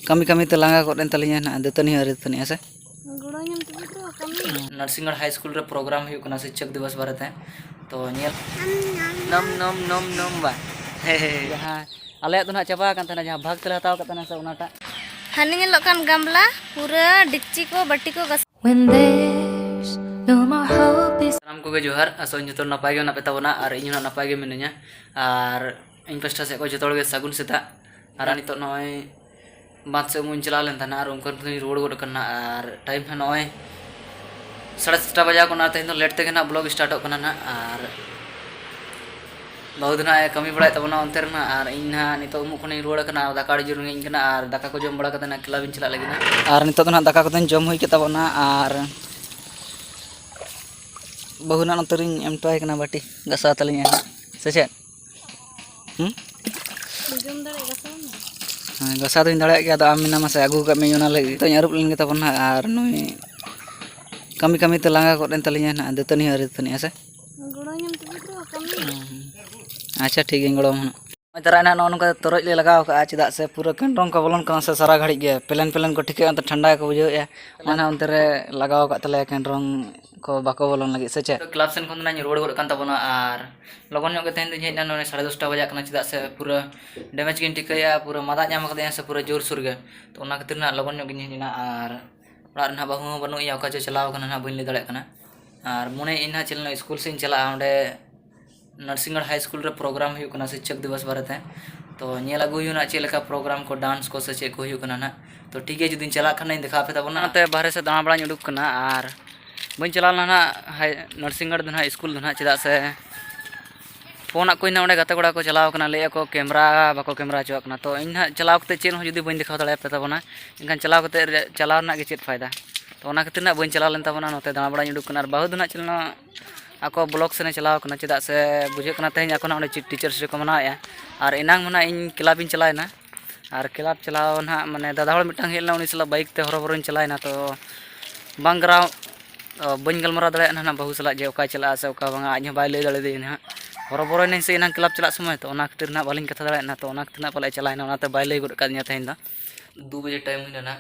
kami kami telangga kok talinya na datani hari tani asa Gurunya tuh kami. Narsingar High School re program hiu kana शिक्षक दिवस बारे तो nyel nom nom nom nom ba hehe jaha alek tuh nak coba kan tanah jaha bhag telah tahu katana sa unata Hani ngelokan gamla pura dikci ko bati ko gas. When there's no more hope is salam ko ge johar aso nyotor napai ge nape tabona ar inyo napai ge minanya ar इन पस्टा से को जतोड़ के सगुन सेता are नितो नय बात से मुन चला लेन थाना आर उनकर रोड गोड करना आर टाइम है नय 7:30 बजे को ना तेन तो लेट ते ना ब्लॉग स्टार्ट करना ना आर बहुत ना कमी बड़ा तबना अंतर ना आर इन ना नितो मु खने रोड करना दाका जरूर इन ना आर दाका को जम बड़ा कतना क्लब इन चला लगिना आर नितो ना दाका को जम हुई के तबना आर बहुना नतरिन एम टॉय कना बाटी गसा तलिया से गसा तो दाड़ा गया तो आमिना मासे आगू का मेयोना लगी तो यारुप लेंगे तब ना आर नोई कमी कमी तो लांगा को तलिया ना दतनी हरि तनी ऐसे अच्छा ठीक है गड़ो मन तरा ना नोनका तरज ले लगाव का चेदा से पूरा कंट्रोल का बोलन का से सारा घड़ी गया प्लेन प्लेन को ठिके अंत ठंडा को बुझे माना अंत रे लगाव का तले कंट्रोल को बाको बोलन लगी से चे क्लब सेन खन ना रोड गोड कान तबना आर लगन ᱧᱚᱜ गे तेन दिन हेना नोने 10:30 बजे कना चेदा से पूरा डैमेज गिन ठिकया पूरा मादा ᱧᱟᱢ कदे से पूरा जोर सुर गे तो ओना खातिर ना लगन ᱧᱚᱜ गिन हेना आर ओड़ा ना बाहु बनु या का चलाव कना ना बइन ले दाड़े कना आर मोने इना चलना स्कूल से चला ओंडे नरसिंगढ़ हाई स्कूल रे प्रोग्राम हुई कना शिक्षक दिवस बारे तो नेल अगु हुना चेलका प्रोग्राम को डांस को से चे को हुई कना ना तो ठीक है जुदिन चला खना देखा पे तबना ते बाहर से दाना बड़ा उडुक कना आर बइन चला ना नरसिंगढ़ दना स्कूल दना चेदा से फोन को इन ओंडे गाते कोड़ा को चलाव कना ले को कैमरा बाको कैमरा चो कना तो इन चलाव कते चेन हो जुदी बइन देखा दाड़े पे तबना इनखान चलाव कते चलाव ना के चेत फायदा तो ओना खातिर ना बइन चला लेन तबना नते दाना बड़ा उडुक कना बाहु दना चलना ako blog sene chalaw kana cheda se bujhe kana tehin ako na onde teachers को मनाया और इनांग मना इन क्लब इन चलायना और क्लब चलाव ना माने दादा हड़ मिटांग हेलना उनी सला बाइक ते हरो इन चलायना तो बांगराव बन गलमरा दड़े ना बहु सला जे ओका चला से ओका बांगा आज बाय ले दड़े दे ना हरो बरो ने से इनांग क्लब चला समय तो ओना खातिर ना बालिन कथा दड़े ना तो ओना खातिर ना पले चलायना ओनाते बाय ले गुड कादnya तेhin दा 2 बजे टाइम हुई ना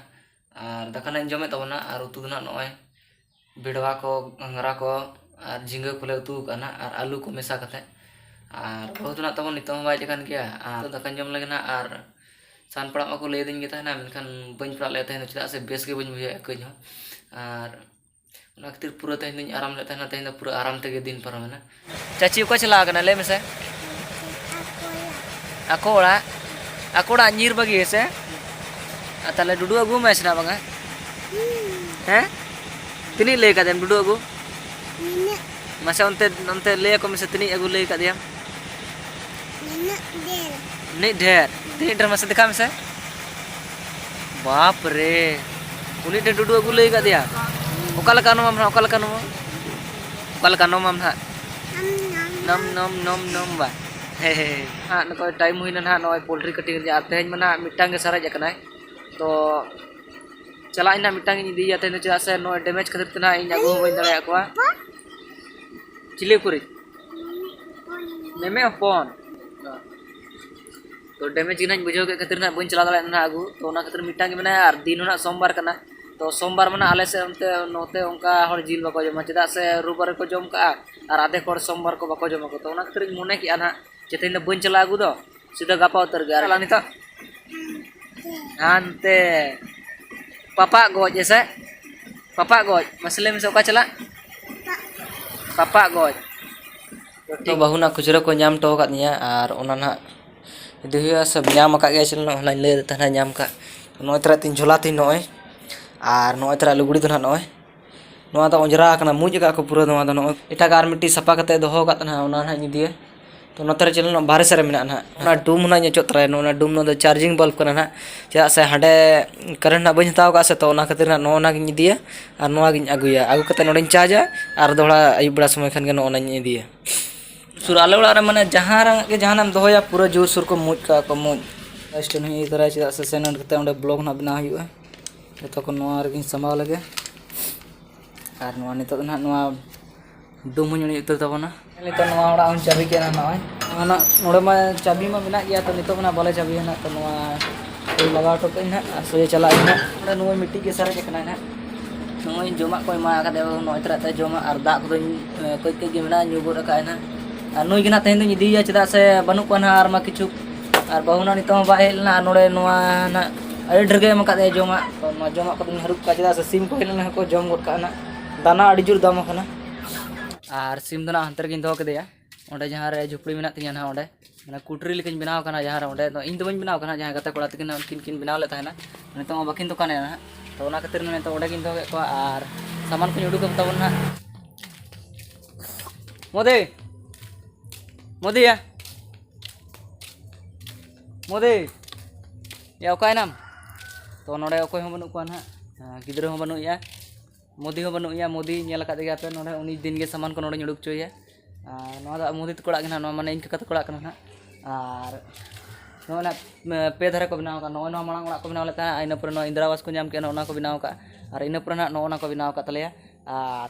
और दाका ना जमे तबना और उतु ना नय बिडवा को अंगरा को और झिंगा को ले उतु कना और आलू को मेसा कते और बहुत ना तब नितो बाय लेकान गया तो दाका जम लगना और सान पड़ा को ले दिन गेता ना मेनखान बइन पड़ा ले तहन चदा से बेस के बइन बुझे कज और ओना खातिर पूरा तहन दिन आराम ले तहन तहन पूरा आराम ते दिन परमना चाची को चला कना ले में से अकोड़ा नीर बगी से ताले डुडू अगु मैच ना बंगा हैं तिनी ले का them Dudu अगु masa onte le ko masa tini agu le ka dia ni der masa dekha masa बाप रे uni de dudu agu le ka dia okala kanu mam ha nom nom ba he ha ko time huina na noi poultry cutting ja tehin mana mitang ge saraj akanai to chala ina mitang ni dia tehin cha se no damage khatir tena ina agu bain dare akwa चिले पूरी मेमे phone तो damage गिना बुझो के खातिर ना बइन चला दाड़ा ना आगु तो ओना खातिर मिटांग के मना और दिन ना सोमवार कना तो सोमवार मना आले से उनते नोते उनका हर जिल बको जमा चदा से रुबार को जम का और आधे कोर सोमवार को बको जमा को तो ओना खातिर मने कि आना चेतेन बइन चला आगु दो सीधा गापा उतर गया लानी तो आनते पापा गोज जैसे पापा गोज मसले में से ओका चला पापा गोज तो बहु ना खुचरा को नाम तो कादनिया और ओना ना इदि हुआ सब नाम का गया चलना ना ले तना नाम का नय तरा तीन झोला तीन नय और नय तरा लुगड़ी तो ना नय नोआ तो ओंजरा कना मुज का को पूरा नोआ तो नय एटा गार मिट्टी सफा कते दोहो कातना ओना ना निदिए तो नतरे चलना बाहर से मेना ना ओना डूम ना चो तरा ओना डूम नो चार्जिंग बल्ब कना ना चेदा से हाडे करंट ना बइन हताव का से तो ओना खातिर ना नोना गिन दिया और नोआ गिन अगुया अगु कते नोडिन चार्जा और दोहड़ा अयुब बड़ा समय खान के नोना दिया सुर आले ओड़ा रे माने जहां रंग के जहां दोया पूरा जोर सुर को मुज का को मुज स्टेन हुई तरह चेदा से सेनन कते ओंडे ब्लॉग ना बना हुआ तो को नोआ रे गिन समाव लगे और नोआ नितो ना नोआ डूम हुई उतर तबना नितो नोआ ओड़ा उन चाबी के ना नोय ना नोडे मा चाबी मा बना गया तो नितो ना बाले चाबी ना तो नोआ लगा टो कहीं ना सोए चला ना नुई मिट्टी के सारे जकना ना नुई जमा को मा का दे नोय तरह ते जमा और दाग को कई कई गेमना न्यू गोड़ का ना नुई गना तेन इदी चदा से बनू को ना और मा किछु और बहुना नितो बा हेलना नोडे नोआ ना अड़ी ढेर गे मका दे जमा जमा को हरू का चदा से सिम को हेलना को जम गोड़ का ना दाना अड़ी जुर दाम kana और सिम दना हंतर गिन दो कदेया ओंडे जहां रे झुपड़ी मेना तिया ना ओंडे माने कुटरी लेकिन बनाव kana जहां रे ओंडे तो इन दो बन बनाव kana जहां गते कोड़ा तकिन किन बनाव ले ताहेना नितो बाकिन तो काने ना तो ओना खातिर ने तो ओंडे गिन दो को और सामान को उडुक बताबन ना मोदे मोदी या मोदी या ओकाय नाम तो नोडे ओकोय हो बनु को ना गिद्रो हो बनु या मोदी हो बनु या मोदी नेल का देगा पे नोडे उनी दिन के सामान को नोडे उडुक चोया मोदी तो कोड़ा गना माने इनका कत कोड़ा ना और नोना पे धरे को बनाव का नो मांग को बनाव लेता इन पर नो इंदिरावास को नाम के ना को बनाव का और इन पर ना नो को बनाव का तलेया और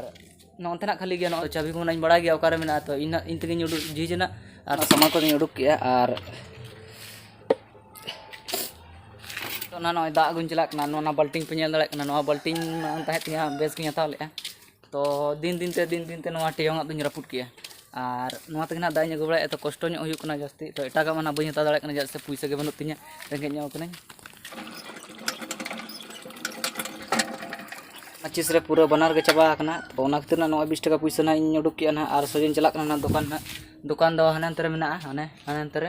नोंते खाली गया नो चाबी को नाइन बड़ा गया ओकारे मेना तो इन तगे उडुक जीजना और सामान को उडुक किया और तो ना नो दाग गुन चला ना नो बाल्टिंग पे नेल दड़े ना बाल्टिंग ताहे तिया बेस की हताव ले तो दिन दिन ते नो टेयंग दुन रपुट किया और नो तगे ना दाई अगु बड़ा तो कष्ट नो हुयु कना जास्ती तो एटागा माना बई हता दड़े कना जैसे पैसा के बनु तिया रेंगे नो कना माचिस रे पूरा बनार के चबा कना तो ओना खातिर ना नो 20 टका पैसा ना इन उडुक किया ना और सजन चला कना दुकान दो हाने अंतरे मेना हाने अंतरे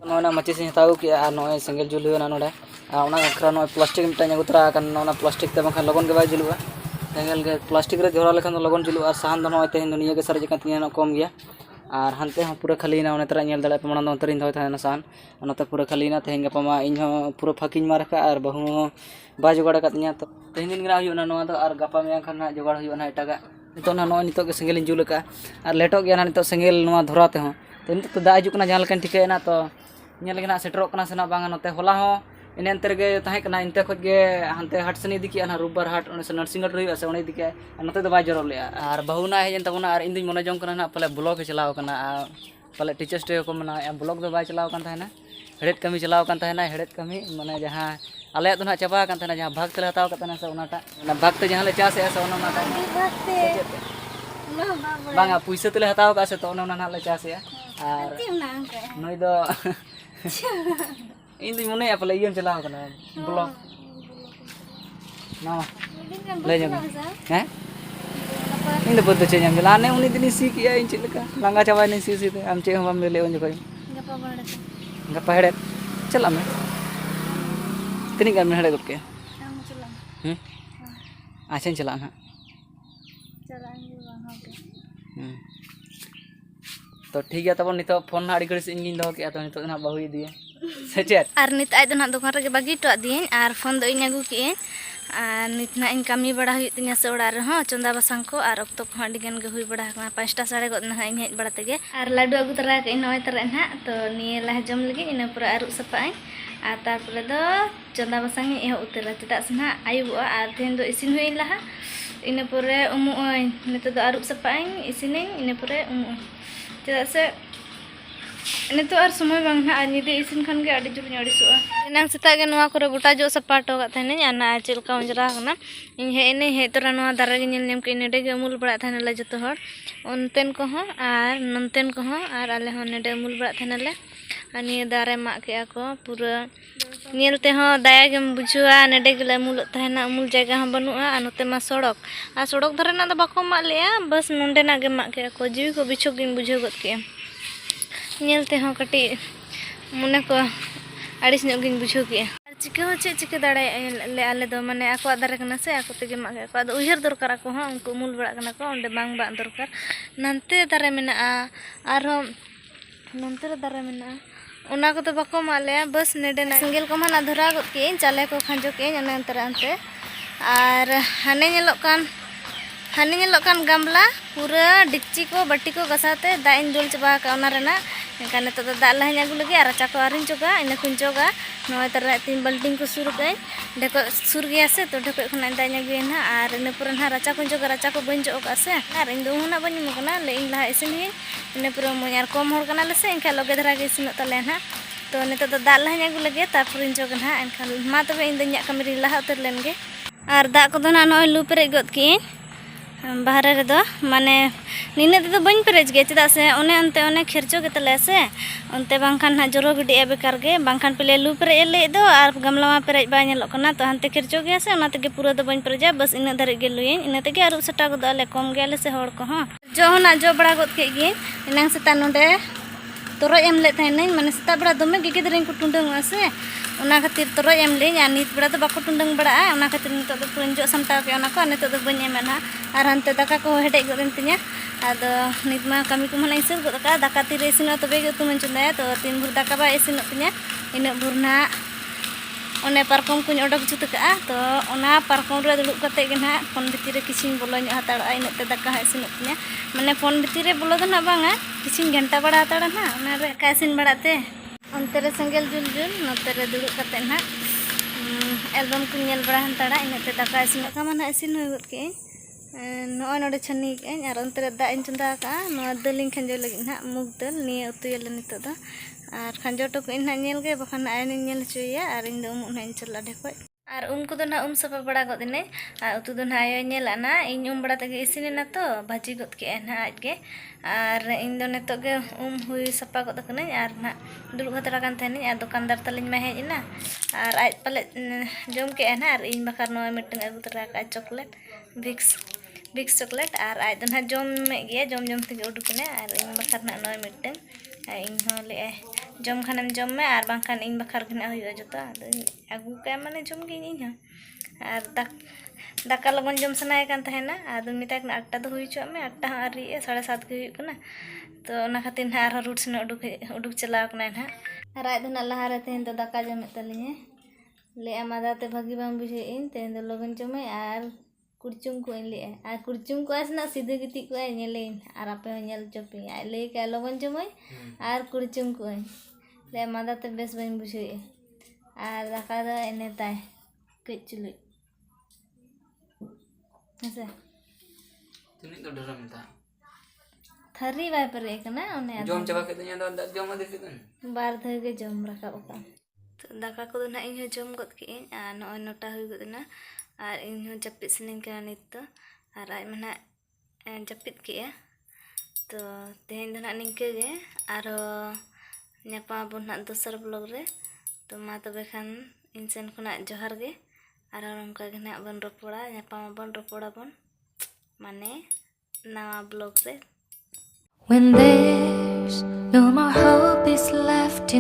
नोना माचिस हताव किया और नो सेंगल जुल हुआ ना नोडे ओना अखरा नो प्लास्टिक मिटा गुतरा कना प्लास्टिक ते बखा लगन के बाय जुलुआ सेंगल के प्लास्टिक रे जोरा लेखन लगन जुलुआ और साहन दो नो तेन दुनिया के सारे जका तिया कम गया और हानते हम पूरा खाली ना ओने तरा नेल दड़े पमणा दो अंतरिन दो थाना साहन ओनते पूरा खाली ना तेन गपा मा इन पूरा फाकिन मार का और बहु बा जुगाड़ का तिया तो तेन दिन ग्रा हुना नो दो और गपा में खाना जुगाड़ हुना एटागा नितो ना नो नितो के सेंगल जुल का और लेटो गया ना नितो सेंगल नो धराते हो तो नितो तो दा हिजुक ना जहां लेकन ठिके ना तो नेल गना सेटरोक ना सेना बांगा नते होला हो इन अंतर के ताहे कना इनते खज के हानते हाट सनी दिकी ना रुबर हाट ओने से नर्सिंगट रही से ओने दिके नते तो बाय जरो ले और बहुना हेजन तबना और इन दिन मने जंग कना ना पले ब्लॉग चलाव कना पले टीचर्स डे को मना ब्लॉग दो बाय चलाव कन थाना हेड़ेत कमी चलाव कन थाना हेड़ेत कमी माने जहां आले तो ना चबा कन थाना जहां भाग तले हताव कतना से ओनाटा ना भाग ते जहां ले चास है से ओनाटा बांगा पैसा तले हताव का से तो ओना ना ले चास है और नई दो इन दिन मने पले इयम चलाव कना ब्लॉग ना ले जंग हैं इन दो बद चेंज हम लाने उनी दिन सी किया इन चिलका लांगा चाबा नहीं सी ते हम चे हम ले उन जको गपा हेड़े चला में तनी गान में हेड़े गप के अच्छा चला ना तो ठीक है तब नितो फोन ना अड़ी घड़ी से इन दो के तो नितो ना बहु दिए सेचेत और नित आय दो ना दुकान रे बागी तो दिए और फोन दो इन अगु के और नित ना इन कमी बड़ा हुई तिया से ओड़ा रे हो चंदा बसंग को और अक्तो को अड़ी गन गे हुई बड़ा ना 5टा साढ़े गद ना इन हेज बड़ा तगे और लाडू अगु तरा के इन नय तरा ना तो निये ला जम लगे इन पूरा आरु सपाई और तारपरे दो चंदा बसंग ए उतरा चदा से ना आयु और तेन दो इसिन हुई लहा इन पूरे उमु नितो दो आरु सपाई इसिन इन पूरे उमु चदा से नितो और समय बांग ना निदे इसिन खन के अड़ी जुर अड़ीसुआ एनांग सेता के नवा करे गोटा जो सपाटो का थाने आना चिलका उजरा हना इन हेने हे तोरा नवा दारा के नेल नेम के नेडे के मूल बड़ा थाने ले जतो हर उनतेन को हो और नंतेन को हो और आले हो नेडे मूल बड़ा थाने ले अनि दारे मा के को पूरा नेलते हो दाया के बुझुआ नेडे के ले मूल थाना मूल जगह हम बनुआ अनते मा सड़क धरे ना तो बाको मा लिया बस नंडे ना के मा के को जीवी को बिछो गिन बुझो गत के नेलते हो कटी मने को आड़िस नो गिन बुझो के चिके हो चिके दाड़े ले आले दो माने आको दारे कना से आको तेगे मा के को उहर दरकार को हो उनको मूल बड़ा कना को ओंडे बांग बा दरकार नंते दारे मेना आर हो नंते दारे मेना ओना को तो बाको माले बस नेडे ना सिंगल को माना धरा गत के चाले को खंजो के अना अंतर अंते और हाने नेलो कान गामला पूरा डिक्ची को बट्टी को गसाते दाइन दुल चबा का ओना रेना इनका ने तो दा लहन अगु लगे और चाको आरिन चोगा इन खुंचोगा नय तरह 3 बाल्टिंग को सुर के ढेको सुर गया से तो ढेको खना दाइन अगु ना और ने पुरन हा राचा खुंचोगा राचा को बन जोगा से और इन दो हुना बन मकना ले इन ला इसिन इन पुरो मोयार कम होर कना ले से इनका लगे धरा के इसिन तले ना तो नितोग दो दाग लाहानी आगू लगे तारपर जग ना एनखान मा तबे इन इᱧᱟᱹᱜ ᱠᱟᱹᱢᱤ ᱨᱤᱧ ᱞᱟᱦᱟ ᱩᱛᱟᱹᱨ ᱞᱮᱱ ᱜᱮ ᱟᱨ ᱫᱟᱜ ᱠᱚᱫᱚ ᱱᱟᱜ ᱱᱚᱜᱼᱚᱭ ᱞᱩ ᱯᱮᱨᱮᱡ ᱜᱚᱫ ᱠᱤᱭᱟᱹᱧ ᱵᱟᱦᱨᱮ ᱨᱮᱫᱚ ᱢᱟᱱᱮ ᱱᱤᱱᱟᱹᱜ ᱛᱮᱫᱚ ᱵᱟᱹᱧ ᱯᱮᱨᱮᱡ ᱜᱮᱭᱟ ᱪᱮᱫᱟᱜ ᱥᱮ ᱚᱱᱮ ᱠᱷᱮᱨᱪᱚ ᱜᱮᱛᱟᱞᱮᱭᱟ ᱥᱮ ᱚᱱᱛᱮ ᱵᱟᱝᱠᱷᱟᱱ ᱱᱟᱜ ᱡᱚᱨᱚ ᱜᱤᱰᱤᱜᱼᱟ ᱵᱮᱠᱟᱨ ᱜᱮ ᱵᱟᱝᱠᱷᱟन ᱯᱮᱞᱮ ᱞᱩ ᱯᱮᱨᱮᱡ ᱞᱟᱹᱭᱮᱫ ᱫᱚ ᱟᱨ ᱜᱟᱢᱞᱟ ᱢᱟ ᱯᱮᱨᱮᱡ ᱵᱟᱭ ᱧᱮᱞᱚᱜ ᱠᱟᱱᱟ ᱛᱚ ᱦᱟᱱᱛᱮ ᱠᱷᱮᱨᱪᱚ ᱜᱮᱭᱟ ᱥᱮ ᱚᱱᱟ ᱛᱮᱜᱮ ᱯᱩᱨᱟᱹ ᱫᱚ ᱵᱟᱹᱧ ᱯᱮᱨᱮᱡᱟ ᱵᱟᱥ ᱤᱱᱟᱹᱜ ᱫᱷᱟᱹᱨᱤᱡ ᱜᱮ ᱞᱩᱭᱟᱹᱧ ᱤᱱᱟᱹ ᱛᱮᱜᱮ ᱟᱹᱨᱩᱵ ᱥᱟᱴᱟ ᱜᱚᱫᱚᱜ ᱟᱞᱮ ᱠᱚᱢ ᱜᱮᱭᱟᱞᱮ ᱥᱮ ᱦᱚᱲ ᱠᱚᱦᱚᱸ ᱡᱚ ᱦᱚᱸ ᱱᱟᱜ ᱡᱚ ᱵᱟᱲᱟ ᱜᱚᱫ ᱠᱮᱫ ᱜᱤᱭᱟᱹᱧ ᱮᱱᱟᱝ ᱥᱮᱛᱟᱜ ᱱᱚᱰᱮ ᱛᱚᱨᱚᱡ ᱮᱢ ᱞᱮᱫ ᱛᱟᱦᱮᱱᱟᱹᱧ ᱢᱟᱱᱮ ᱥᱮᱛᱟᱜ ᱵᱮᱲᱟ ᱫᱚᱢᱮ ᱜᱮᱜᱮᱫᱨᱮᱧ ᱠᱚ ᱴᱩᱸᱰᱟᱹᱝᱚᱜᱼᱟ ᱥᱮ ᱚᱱᱟ ᱠᱷᱟᱹᱛᱤर ᱛᱚᱨᱚᱡ ᱮᱢ ᱞᱮᱧ ᱟᱨ ᱱᱤᱛ ᱵᱮᱲᱟ ᱫᱚ ᱵᱟᱠᱚ ᱴᱩᱸᱰᱟᱹᱝ ᱵᱟᱲᱟᱜᱼᱟ ᱚᱱᱟ ᱠᱷᱟᱹᱛᱤर ᱱᱤᱛᱚᱜ ᱫᱚ ᱯᱩᱨᱟᱹᱧ ᱡᱚᱜ ᱥᱟᱢᱴᱟᱣ ᱠᱮᱜᱼᱟ ᱚᱱᱟ ᱠᱚ ᱟᱨ ᱱᱤᱛᱚᱜ ᱫᱚ ᱵᱟᱹᱧ ᱮᱢᱟ ᱱᱟᱜ ᱟᱨ ᱦᱟᱱᱛᱮ ᱫᱟᱠᱟ ᱠᱚ ᱦᱮᱰᱮᱡ ᱜᱚᱫ ᱮᱱ ᱛᱤᱧᱟ ᱟᱫᱚ ᱱᱤᱛ ᱢᱟ ᱠᱟᱹᱢᱤ ᱠᱚᱢᱟ ᱱᱟᱜ ᱤᱧ ᱥᱟᱹᱛ ᱜᱚᱫ ᱟᱠᱟᱫᱼᱟ ᱫᱟᱠᱟ ᱛᱤᱨᱮ ᱤᱥᱤᱱᱚᱜᱼᱟ ᱛᱚᱵᱮ ᱜᱮ ᱩᱛᱩ ᱢᱟᱧ ᱪᱚᱸᱫᱟᱭᱟ ᱛᱚ ᱛᱤᱱ ᱵᱷᱳᱨ ᱫᱟᱠᱟ ᱵᱟᱭ ᱤᱥᱤᱱᱚᱜ ᱛᱤᱧᱟ ᱤᱱᱟᱹᱜ ᱵᱷᱳᱨ ᱱᱟᱜ ᱚᱱᱮ ᱯᱟᱨᱠᱚᱢ ᱠᱚᱧ ᱚᱰᱚᱠ ᱡᱩᱛ ᱠᱟᱜᱼᱟ ᱛᱚ ᱚᱱᱟ ᱯᱟᱨᱠᱚᱢ ᱨᱮ ᱫᱩᱲᱩᱵ ᱠᱟᱛᱮ ᱜᱮ ᱱᱟᱜ ᱯᱷᱳᱱ ᱵᱷᱤᱛᱤᱨ ᱨᱮ ᱠᱤᱪᱷᱤᱧ ᱵᱚᱞᱚ ᱧᱚᱜ ᱦᱟᱛᱟᱲᱚᱜᱼᱟ ᱤᱱᱟᱹᱜ ᱛᱮ ᱫᱟᱠᱟ ᱦᱚᱸ ᱤᱥᱤᱱᱚᱜ ᱛᱤᱧᱟ ᱢᱟᱱᱮ ᱯᱷᱳᱱ ᱵᱷᱤᱛᱤᱨ ᱨᱮ ᱵᱚᱞᱚ ᱫᱚ ᱱᱟᱜ ᱵᱟᱝᱟ ᱠᱤᱪᱷᱤᱧ ᱜᱷᱟᱱᱴᱟ ᱵᱟᱲᱟ ᱦᱟᱛᱟᱲᱟ ᱱᱟᱜ ᱚᱱᱟᱨᱮ ᱫᱟᱠᱟ ᱤᱥᱤᱱ ᱵᱟᱲᱟᱜ ᱛᱮ ᱚᱱᱛᱮ ᱨᱮ ᱥᱮᱸᱜᱮᱞ ᱡᱩᱞ ᱱᱚᱛᱮ ᱨᱮ ᱫᱩᱲᱩᱵ ᱠᱟᱛᱮ ᱱᱟᱜ ᱮᱞᱵᱟᱢ ᱠᱚᱧ ᱧᱮᱞ ᱵᱟᱲᱟ ᱦᱟᱛᱟᱲᱟ ᱤᱱᱟᱹᱜ ᱛᱮ ᱫᱟᱠᱟ ᱤᱥᱤᱱᱚᱜ ᱠᱟᱱᱟ ᱱᱟᱜ ᱤᱥᱤᱱ ᱦᱩᱭ ᱜᱚᱫ ᱠᱮᱜᱼᱟᱹᱧ ᱱᱚᱜᱼᱚᱭ ᱱᱚᱰᱮ ᱪᱷᱟᱹᱱᱤ ᱠᱟᱜᱼᱟᱹᱧ ᱟᱨ ᱚᱱᱛᱮ ᱨᱮ ᱫᱟᱜ ᱤᱧ ᱪᱚᱸᱫᱟ ᱠᱟᱜᱼᱟ ᱱᱚᱣᱟ ᱫᱟᱹᱞᱤᱧ ᱠᱷᱟᱸᱡᱚ ᱞᱟᱹᱜᱤᱫ ᱱᱟᱜ ᱢᱩᱜᱽ ᱫᱟᱹᱞ ᱱᱤᱭᱟᱹ ᱩᱛᱩᱭᱟᱞᱮ ᱱᱤᱛᱚᱜ ᱫᱚ ᱟᱨ ᱠᱷᱟᱸᱡᱚ ᱴᱚ ᱠᱟᱜ ᱤᱧ ᱱᱟᱜ ᱧᱮᱞ ᱜᱮ ᱵᱟᱠᱷᱟᱱ ᱟᱭᱱᱤᱧ ᱧᱮᱞ ᱦᱚᱪᱚᱭᱮᱭᱟ ᱟᱨ ᱤᱧ ᱫᱚ ᱩᱢᱩᱜ ᱱᱟᱜ ᱤᱧ ᱪᱟᱞᱟᱜᱼᱟ ᱰᱷᱮᱠᱚᱡ ᱟᱨ ᱠᱚᱫᱚ ᱱᱟᱜ ᱥᱟᱯᱷᱟ ᱵᱟᱲᱟ ᱜᱚᱫ ᱤᱱᱟᱹᱧ ᱟᱨ ᱩᱛᱩ ᱫᱚ ᱱᱟᱜ ᱟᱭᱳᱭ ᱧᱮᱞᱟ ᱱᱟ ᱤᱧ ᱵᱟᱲᱟ ᱛᱮᱜᱮ ᱤᱥᱤᱱᱮᱱᱟ ᱛᱚ ᱵᱷᱟᱹᱡᱤ ᱜᱚᱫ ᱠᱮᱜᱼᱟᱭ ᱱᱟᱜ ᱟᱡ ᱜᱮ ᱟᱨ ᱤᱧ ᱫᱚ ᱱᱤᱛᱚᱜ ᱜᱮ ᱦᱩᱭ ᱥᱟᱯᱷᱟ ᱜᱚᱫ ᱠᱟᱹᱱᱟᱹᱧ ᱟᱨ ᱱᱟᱜ ᱫᱩᱲᱩᱵ ᱦᱟᱛᱟᱲ ᱠᱟᱱ ᱛᱟᱦᱮᱱᱤᱧ ᱟᱨ ᱫᱚᱠᱟᱱᱫᱟᱨ ᱛᱟᱹᱞᱤᱧ ᱢᱟ ᱦᱮᱡ ᱮᱱᱟ ᱟᱨ ᱟᱡ ᱯᱟᱞᱮᱫ ᱡᱚᱢ ᱠᱮᱜᱼᱟᱭ ᱱᱟᱜ ᱟᱨ ᱤᱧ ᱵᱟᱠᱷᱨᱟ ᱱᱚᱣᱟ ᱢᱤᱫᱴᱟᱝ ᱟᱹᱜᱩ ᱛᱚᱨᱟ ᱠᱟᱜᱼᱟ ᱪᱚᱠᱞᱮᱴ ᱵᱷᱤᱠᱥ ᱪᱚᱠᱞᱮᱴ ᱟᱨ ᱟᱡ ᱫᱚ ᱱᱟᱜ ᱡᱚᱢᱮᱫ ᱜᱮᱭᱟ ᱡᱚᱢ ᱛᱮᱜᱮ ᱩᱰᱩᱠᱮᱱᱟ ᱟᱨ ᱤᱧ ᱵᱟᱠᱷᱨᱟ ᱱᱟᱜ ᱱᱚᱜᱼᱚᱭ ᱢᱤᱫᱴᱟᱝ ᱟᱨ ᱤᱧ ᱦᱚᱸ ᱞᱟᱹᱭᱟᱭ ᱡᱚᱢ ᱠᱷᱟᱱᱮᱢ ᱡᱚᱢ ᱢᱮ ᱟᱨ ᱵᱟᱝᱠᱷᱟᱱ ᱤᱧ ᱵᱟᱠᱷᱨᱟ ᱜᱮ ᱱᱟᱜ ᱦᱩᱭᱩᱜᱼᱟ ᱡᱚᱛᱚ ᱟᱫᱚᱧ ᱟᱹᱜᱩ ᱠᱟᱭ ᱢᱟᱱᱮ ᱡᱚᱢ ᱜᱤᱭᱟᱹᱧ ᱤᱧ ᱦᱚᱸ ᱟᱨ ᱫᱟᱠᱟ ᱞᱚᱜᱚᱱ ᱡᱚᱢ ᱥᱟᱱᱟᱭᱮ ᱠᱟᱱ ᱛᱟᱦᱮᱱᱟ ᱟᱫᱚ ᱢᱮᱛᱟᱭ ᱠᱟᱱᱟ 8ᱴᱟ ᱫᱚ ᱦᱩᱭ ᱦᱚᱪᱚᱣᱟᱜ ᱢᱮ 8ᱴᱟ ᱦᱚᱸ ᱟᱹᱣᱨᱤᱭᱟᱜᱼᱟ 7:30 ᱜᱮ ᱦᱩᱭᱩᱜ ᱠᱟᱱᱟ ᱛᱚ ᱚᱱᱟ ᱠᱷᱟᱹᱛᱤᱨ ᱱᱟᱜ ᱟᱨᱦᱚᱸ ᱨᱩᱴ ᱥᱮᱱ ᱩᱰᱩᱠ ᱪᱟᱞᱟᱣ ᱠᱟᱱᱟᱭ ᱱᱟᱜ ᱟᱨ ᱟᱡ ᱫᱚ ᱱᱟᱜ ᱞᱟᱦᱟᱨᱮ ᱛᱮᱦᱮᱧ ᱫᱚ ᱫᱟᱠᱟ ᱡᱚᱢᱮᱫ ᱛᱟᱹᱞᱤᱧᱟ ᱞᱟᱹᱭᱟ ᱢᱟᱫᱟᱛᱮ ᱵᱷᱟᱹᱜᱤ ᱵᱟᱝ ᱵᱩᱡᱷᱟᱹᱣᱮᱫ ᱤᱧ ᱛᱮᱦᱮᱧ ᱫᱚ ᱞᱚᱜᱚᱱ ᱡᱚᱢᱟᱹᱧ ᱟᱨ ᱠᱩᱲᱪᱩᱝ ᱠᱚᱜᱼᱟᱹᱧ ᱞᱟᱹᱭᱮᱜᱼᱟ ᱟᱨ ᱠᱩᱲᱪᱩᱝ ᱠᱚᱜᱼᱟᱭ ᱥᱮ ᱱᱟᱜ ᱥᱤᱫᱷᱟᱹ ᱜᱤᱛᱤᱡ ᱠᱚᱜᱼᱟᱭ ᱧᱮᱞᱮᱧ ᱟᱨ ᱟᱯᱮ ᱦᱚᱸ ᱧᱮᱞ ᱦᱚᱪᱚ ᱯᱮᱭᱟ ᱟᱡ ᱞᱟᱹᱭ ᱠᱟᱜᱼᱟᱭ ᱞᱚᱜᱚᱱ ᱡᱚᱢᱟᱹᱧ ᱟᱨ ᱠᱩᱲᱪᱩᱝ ᱠᱚᱜᱼᱟᱹᱧ ᱞᱟᱹᱭᱟ ᱢᱟᱫᱟᱛᱮ ᱵᱮᱥ ᱵᱟᱹᱧ ᱵᱩᱡᱷᱟᱹᱣᱮᱫᱼᱟ ᱟᱨ ᱫᱟᱠᱟ ᱫᱚ ᱤᱱᱟᱹ ᱛᱟᱭ ᱠᱟᱹᱡ ᱪᱩᱞᱩᱡ ᱦᱮᱸᱥᱮ ᱛᱤᱱᱟᱹᱜ ᱫᱚ ᱰᱷᱮᱨᱮᱢ ᱢᱮᱛᱟᱜᱼᱟ ᱛᱷᱟᱹᱨᱤ ᱵᱟᱭ ᱯᱮᱨᱮᱡ ᱠᱟᱱᱟ ᱚᱱᱮ ᱡᱚᱢ ᱪᱟᱵᱟ ᱠᱮᱫᱟᱹᱧ ᱟᱫᱚ ᱡᱚᱢ ᱟᱫᱮ ᱠᱮᱫᱟᱹᱧ ᱵᱟᱨ ᱫᱷᱟᱣ ᱜᱮ ᱡᱚᱢ ᱨᱟᱠᱟᱵ ᱟᱠᱟᱜ ᱛᱚ ᱫᱟᱠᱟ ᱠᱚᱫᱚ ᱱᱟᱜ ᱤᱧ ᱦᱚᱸ ᱡᱚᱢ ᱜᱚᱫ ᱠᱮᱜᱼᱟᱹᱧ ᱟᱨ ᱱᱚᱜᱼᱚᱭ 9ᱴᱟ ᱦᱩᱭ ᱜᱚᱫ ᱮᱱᱟ ᱟᱨ ᱤᱧ ᱦᱚᱸ ᱡᱟᱹᱯᱤᱫ ᱥᱟᱱᱟᱧ ᱠᱟᱱᱟ ᱱᱤᱛ ᱫᱚ ᱟᱨ ᱟᱡ ᱢᱟ ᱱᱟᱜ ᱡᱟᱹᱯᱤᱫ ᱠᱮᱜᱼᱟ ᱛᱚ ᱛᱮᱦᱮᱧ ᱫᱚ ᱱᱟᱜ ᱱᱤᱝᱠᱟᱹ ᱜᱮ ᱟᱨᱦᱚᱸ ᱧᱟᱯᱟᱢ ᱟᱵᱚᱱ ᱱᱟᱜ ᱫᱚᱥᱟᱨ ᱵᱞᱚᱜ ᱨᱮ ᱛᱚ ᱢᱟ ᱛᱚᱵᱮ ᱠᱷᱟᱱ ᱤᱧ ᱥᱮᱱ ᱠᱷᱚᱱᱟᱜ ᱡᱚᱦᱟᱨ ᱜᱮ ᱟᱨᱦᱚᱸ ᱱᱚᱝᱠᱟ ᱜᱮ ᱱᱟᱜ ᱵᱚᱱ ᱨᱚᱯᱚᱲᱟ ᱧᱟᱯᱟᱢᱟᱵᱚᱱ ᱨᱚᱯᱚᱲᱟᱵᱚᱱ ᱢᱟᱱᱮ nawa blog ᱨᱮ When there's no more hope